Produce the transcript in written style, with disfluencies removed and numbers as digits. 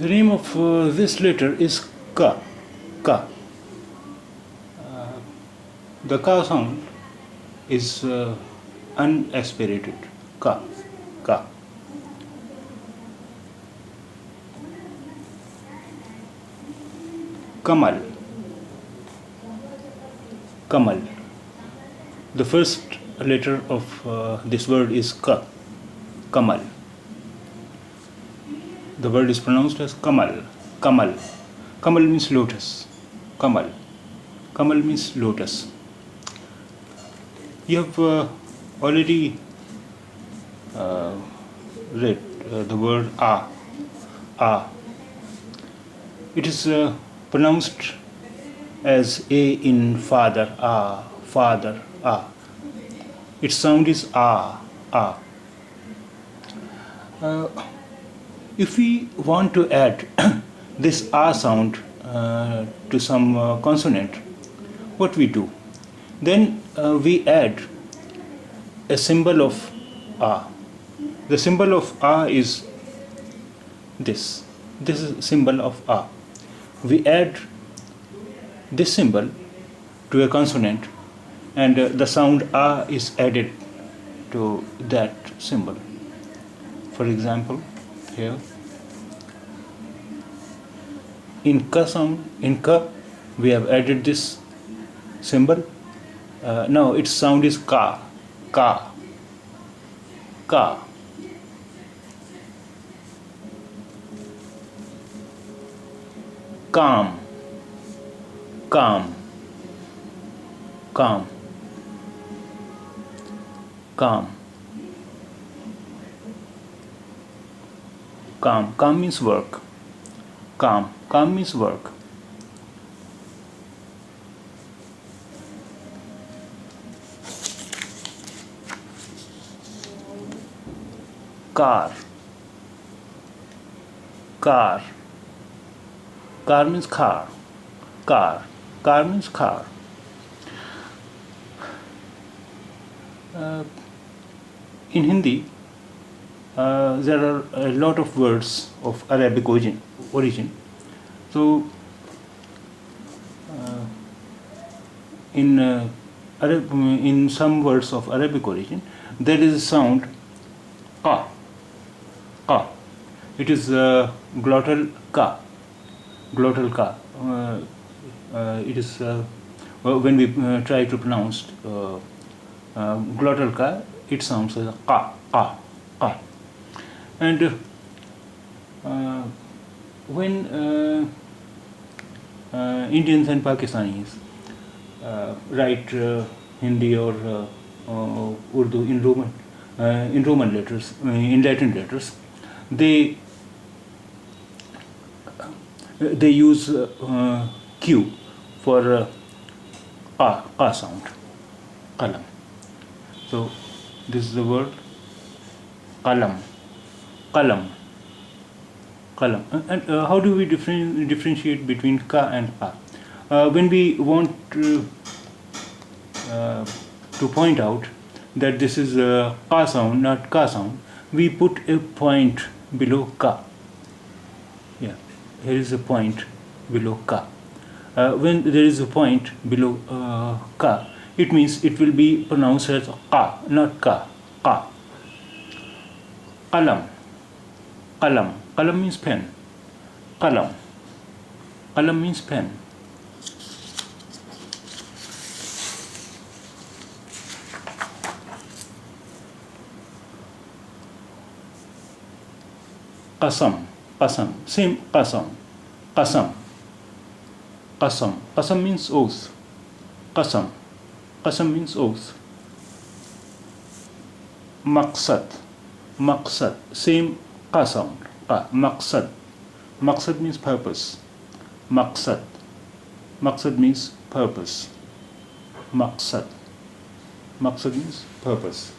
The name of this letter is Ka. Ka. The Ka sound is unaspirated. Ka. Ka. Kamal. Kamal. The first letter of this word is Ka. Kamal. The word is pronounced as Kamal. Kamal. Kamal means lotus. Kamal. Kamal means lotus. You have already read the word A. A. It is pronounced as A in father. A. Father. A. Its sound is A. A. If we want to add this A sound to some consonant, what we do? Then we add a symbol of A. The symbol of A is this. This is a symbol of A. We add this symbol to a consonant, and the sound A is added to that symbol. For example, here in Ka sound, in Ka, we have added this symbol. Now its sound is Ka. Ka. Ka. Calm. Calm. Calm. Calm. Calm. Calm means work. Calm. Calm means work. Car. Car. Car means car. Car. Car means car. In Hindi, there are a lot of words of Arabic origin. So, in some words of Arabic origin, there is a sound Ka. Ka. It is glottal Ka. Glottal Ka. It is when we try to pronounce glottal Ka, it sounds as Ka. Ka. Ka. And when Indians and Pakistanis write Hindi or Urdu in Roman letters, in Latin letters, they use Q for Ka sound. Kalam. So this is the word Kalam. Kalam. Kalam. And how do we differentiate between Ka and Ka? When we want to point out that this is a Ka sound, not Ka sound, we put a point below Ka. Yeah, here is a point below Ka. When there is a point below Ka, it means it will be pronounced as Ka, not Ka. Ka. Kalam. Kalam. Kalam means pen. Kalam. Kalam means pen. Qasam. Qasam. Same qasam. Qasam. Qasam. Qasam means oath. Qasam. Qasam means oath. Maqsad. Maqsad. Same Ka sound. Ka. Maqsad. Maqsad means purpose. Maqsad. Maqsad means purpose. Maqsad. Maqsad means purpose.